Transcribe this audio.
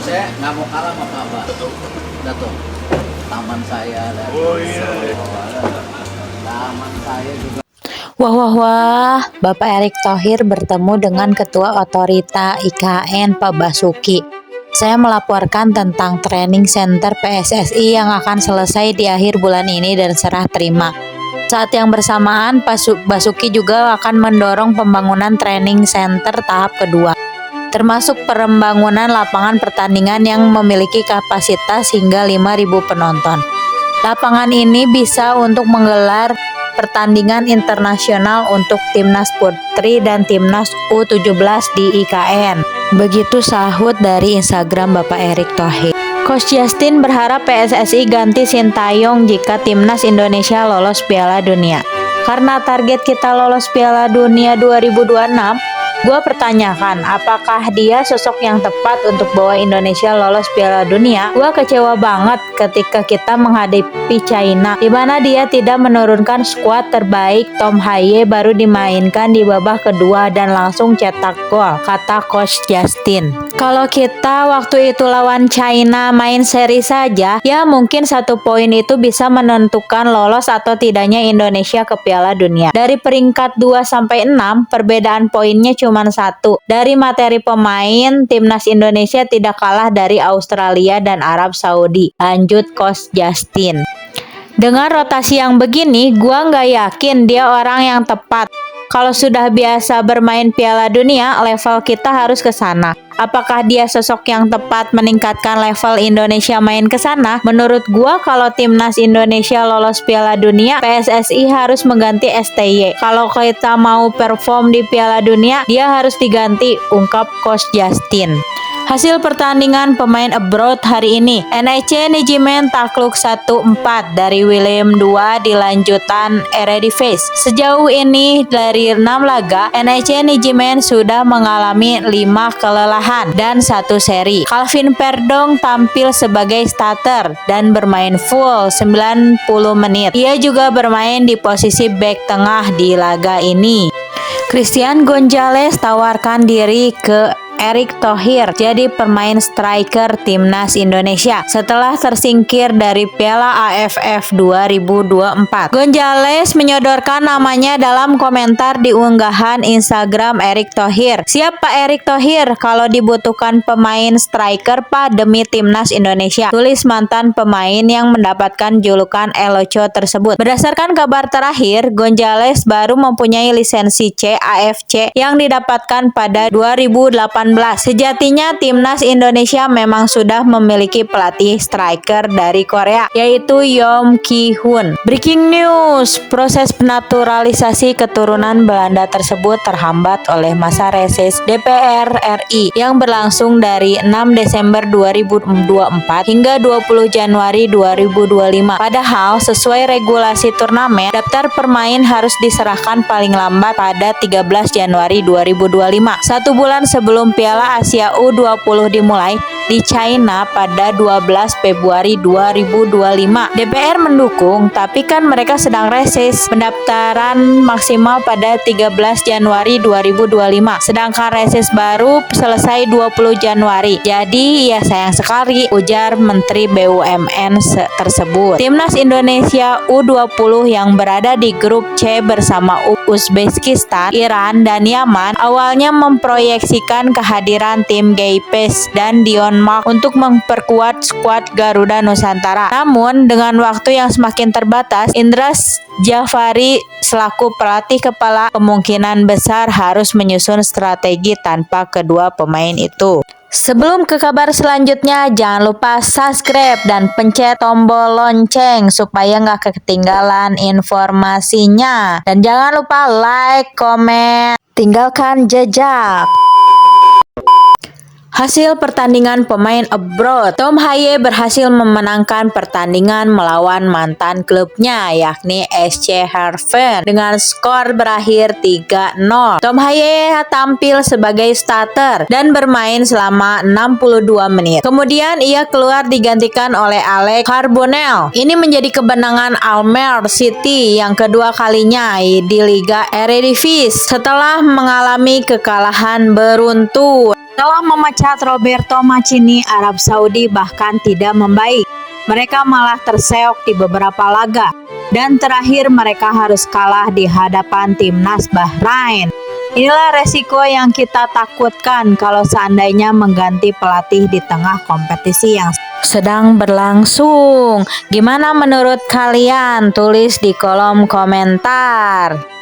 saya nggak mau kalah sama Pak Abah. Udah tuh, taman saya dan taman saya juga. Wah, wah, wah, Bapak Erick Thohir bertemu dengan Ketua Otorita IKN Pak Basuki. Saya melaporkan tentang training center PSSI yang akan selesai di akhir bulan ini dan serah terima. Saat yang bersamaan, Pak Basuki juga akan mendorong pembangunan training center tahap kedua, termasuk pembangunan lapangan pertandingan yang memiliki kapasitas hingga 5.000 penonton. Lapangan ini bisa untuk menggelar pertandingan internasional untuk timnas putri dan timnas U17 di IKN. Begitu sahut dari Instagram Bapak Erick Thohir. Coach Justin berharap PSSI ganti Sintayong jika timnas Indonesia lolos Piala Dunia. Karena target kita lolos Piala Dunia 2026, gue pertanyakan, apakah dia sosok yang tepat untuk bawa Indonesia lolos Piala Dunia? Gue kecewa banget ketika kita menghadapi China, di mana dia tidak menurunkan skuad terbaik. Tom Haye baru dimainkan di babak kedua dan langsung cetak gol, kata Coach Justin. Kalau kita waktu itu lawan China main seri saja, ya mungkin 1 poin itu bisa menentukan lolos atau tidaknya Indonesia ke Piala Dunia. Dari peringkat 2-6, perbedaan poinnya cuma 1. Dari materi pemain, timnas Indonesia tidak kalah dari Australia dan Arab Saudi, lanjut Coach Justin. Dengan rotasi yang begini, gua nggak yakin dia orang yang tepat. Kalau sudah biasa bermain Piala Dunia, level kita harus ke sana. Apakah dia sosok yang tepat meningkatkan level Indonesia main ke sana? Menurut gua, kalau timnas Indonesia lolos Piala Dunia, PSSI harus mengganti STY. Kalau kita mau perform di Piala Dunia, dia harus diganti, ungkap Coach Justin. Hasil pertandingan pemain abroad hari ini, NEC Nijmegen takluk 1-4 dari Willem II di lanjutan Eredivisie. Sejauh ini dari 6 laga, NEC Nijmegen sudah mengalami 5 kelelahan dan 1 seri. Calvin Verdong tampil sebagai starter dan bermain full 90 menit. Ia juga bermain di posisi bek tengah di laga ini. Christian Gonzalez tawarkan diri ke Erick Thohir jadi pemain striker timnas Indonesia setelah tersingkir dari Piala AFF 2024. Gonzalez menyodorkan namanya dalam komentar di unggahan Instagram Erick Thohir. "Siap Pak Erick Thohir, kalau dibutuhkan pemain striker Pak demi timnas Indonesia," tulis mantan pemain yang mendapatkan julukan Elocho tersebut. Berdasarkan kabar terakhir, Gonzalez baru mempunyai lisensi C AFC yang didapatkan pada 2018. Sejatinya timnas Indonesia memang sudah memiliki pelatih striker dari Korea, yaitu Yom Ki-hun. Breaking news, proses naturalisasi keturunan Belanda tersebut terhambat oleh masa reses DPR RI yang berlangsung dari 6 Desember 2024 hingga 20 Januari 2025. Padahal sesuai regulasi turnamen, daftar pemain harus diserahkan paling lambat pada 13 Januari 2025, 1 bulan sebelum Piala Asia U20 dimulai di China pada 12 Februari 2025. DPR mendukung, tapi kan mereka sedang reses. Pendaftaran maksimal pada 13 Januari 2025, sedangkan reses baru selesai 20 Januari. Jadi ya sayang sekali, ujar Menteri BUMN tersebut. Timnas Indonesia U20 yang berada di grup C bersama Uzbekistan, Iran, dan Yaman awalnya memproyeksikan kehadiran tim Gaipes dan Dionmark untuk memperkuat skuad Garuda Nusantara. Namun dengan waktu yang semakin terbatas, Indra Jafari selaku pelatih kepala kemungkinan besar harus menyusun strategi tanpa kedua pemain itu. Sebelum ke kabar selanjutnya, jangan lupa subscribe dan pencet tombol lonceng supaya nggak ketinggalan informasinya. Dan jangan lupa like, komen, tinggalkan jejak. Hasil pertandingan pemain abroad, Tom Haye berhasil memenangkan pertandingan melawan mantan klubnya yakni SC Heerenveen dengan skor berakhir 3-0. Tom Haye tampil sebagai starter dan bermain selama 62 menit. Kemudian ia keluar digantikan oleh Alex Carbonell. Ini menjadi kemenangan Almere City yang kedua kalinya di Liga Eredivisie setelah mengalami kekalahan beruntun. Setelah memecat Roberto Mancini, Arab Saudi bahkan tidak membaik. Mereka malah terseok di beberapa laga. Dan terakhir mereka harus kalah di hadapan timnas Bahrain. Inilah resiko yang kita takutkan kalau seandainya mengganti pelatih di tengah kompetisi yang sedang berlangsung. Gimana menurut kalian? Tulis di kolom komentar.